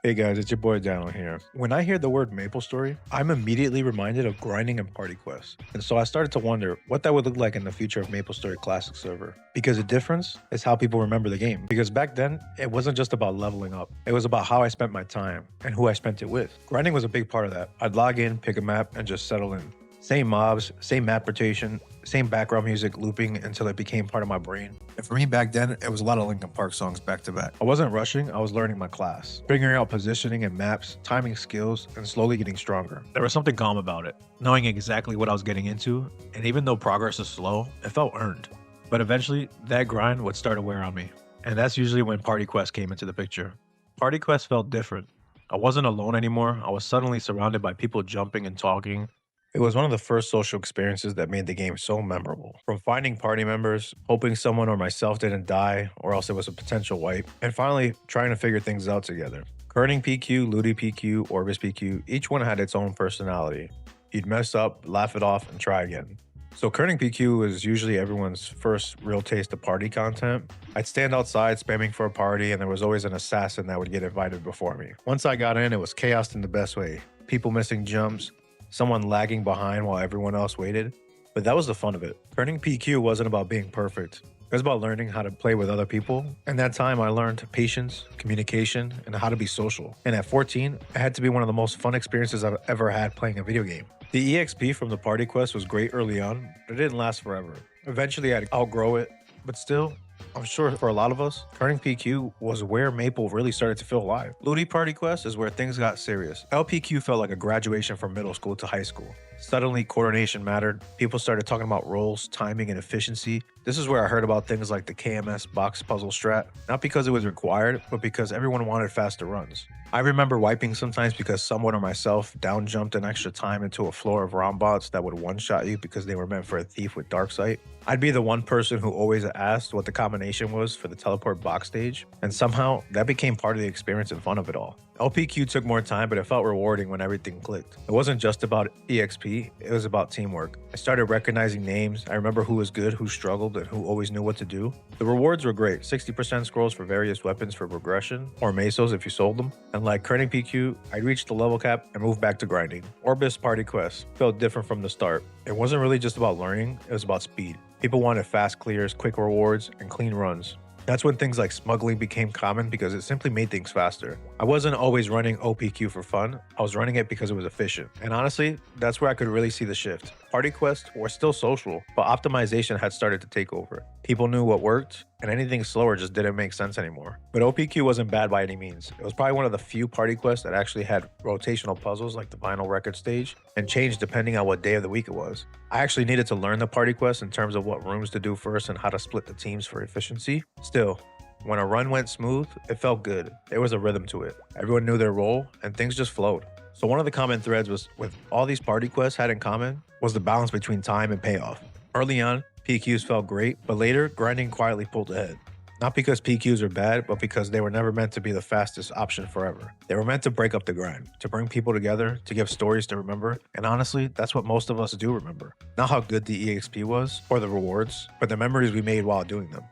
Hey guys, it's your boy Daniel here. When I hear the word MapleStory, I'm immediately reminded of grinding and party quests. And so I started to wonder what that would look like in the future of MapleStory Classic server. Because the difference is how people remember the game. Because back then, it wasn't just about leveling up. It was about how I spent my time and who I spent it with. Grinding was a big part of that. I'd log in, pick a map, and just settle in. Same mobs, same map rotation, same background music looping until it became part of my brain. And for me back then, it was a lot of Linkin Park songs back to back. I wasn't rushing, I was learning my class, figuring out positioning and maps, timing skills, and slowly getting stronger. There was something calm about it, knowing exactly what I was getting into, and even though progress is slow, it felt earned. But eventually, that grind would start to wear on me. And that's usually when Party Quest came into the picture. Party Quest felt different. I wasn't alone anymore, I was suddenly surrounded by people jumping and talking. It was one of the first social experiences that made the game so memorable. From finding party members, hoping someone or myself didn't die, or else it was a potential wipe, and finally trying to figure things out together. Kerning PQ, Ludi PQ, Orbis PQ, each one had its own personality. You'd mess up, laugh it off, and try again. So Kerning PQ was usually everyone's first real taste of party content. I'd stand outside spamming for a party, and there was always an assassin that would get invited before me. Once I got in, it was chaos in the best way. People missing jumps, someone lagging behind while everyone else waited. But that was the fun of it. Turning PQ wasn't about being perfect. It was about learning how to play with other people. And that time I learned patience, communication, and how to be social. And at 14, it had to be one of the most fun experiences I've ever had playing a video game. The EXP from the party quest was great early on, but it didn't last forever. Eventually I'd outgrow it, but still, I'm sure for a lot of us, turning PQ was where Maple really started to feel alive. Ludi Party Quest is where things got serious. LPQ felt like a graduation from middle school to high school. Suddenly, coordination mattered. People started talking about roles, timing, and efficiency. This is where I heard about things like the KMS box puzzle strat, not because it was required, but because everyone wanted faster runs. I remember wiping sometimes because someone or myself down jumped an extra time into a floor of round bots that would one-shot you because they were meant for a thief with dark sight. I'd be the one person who always asked what the combination was for the teleport box stage, and somehow that became part of the experience and fun of it all. LPQ took more time, but it felt rewarding when everything clicked. It wasn't just about EXP, it was about teamwork. I started recognizing names, I remember who was good, who struggled, and who always knew what to do. The rewards were great, 60% scrolls for various weapons for progression, or mesos if you sold them. And like Kerning PQ, I'd reach the level cap and move back to grinding. Orbis Party Quest felt different from the start. It wasn't really just about learning, it was about speed. People wanted fast clears, quick rewards, and clean runs. That's when things like smuggling became common because it simply made things faster. I wasn't always running OPQ for fun, I was running it because it was efficient. And honestly, that's where I could really see the shift. Party quests were still social, but optimization had started to take over. People knew what worked, and anything slower just didn't make sense anymore. But OPQ wasn't bad by any means. It was probably one of the few party quests that actually had rotational puzzles like the vinyl record stage, and changed depending on what day of the week it was. I actually needed to learn the party quest in terms of what rooms to do first and how to split the teams for efficiency. Still, when a run went smooth, it felt good. There was a rhythm to it. Everyone knew their role, and things just flowed. So one of the common threads was with all these party quests had in common was the balance between time and payoff. Early on, PQs felt great, but later, grinding quietly pulled ahead. Not because PQs are bad, but because they were never meant to be the fastest option forever. They were meant to break up the grind, to bring people together, to give stories to remember, and honestly, that's what most of us do remember. Not how good the EXP was, or the rewards, but the memories we made while doing them.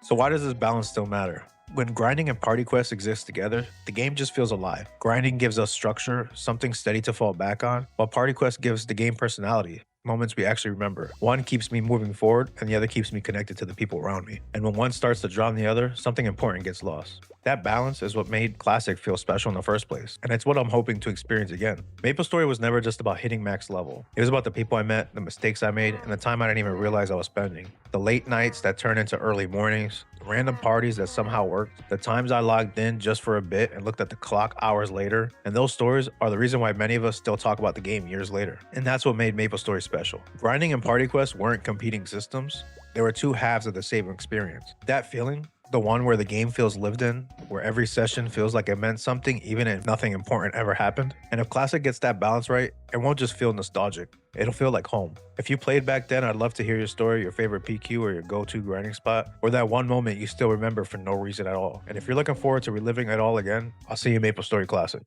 So why does this balance still matter? When grinding and party quests exist together, the game just feels alive. Grinding gives us structure, something steady to fall back on, while party quest gives the game personality, moments we actually remember. One keeps me moving forward, and the other keeps me connected to the people around me. And when one starts to drown the other, something important gets lost. That balance is what made Classic feel special in the first place, and it's what I'm hoping to experience again. MapleStory was never just about hitting max level. It was about the people I met, the mistakes I made, and the time I didn't even realize I was spending. The late nights that turned into early mornings, the random parties that somehow worked, the times I logged in just for a bit and looked at the clock hours later, and those stories are the reason why many of us still talk about the game years later. And that's what made MapleStory special. Grinding and party quests weren't competing systems, they were two halves of the same experience. That feeling, the one where the game feels lived in, where every session feels like it meant something even if nothing important ever happened. And if Classic gets that balance right, it won't just feel nostalgic, it'll feel like home. If you played back then, I'd love to hear your story, your favorite PQ or your go-to grinding spot, or that one moment you still remember for no reason at all. And if you're looking forward to reliving it all again, I'll see you in MapleStory Classic.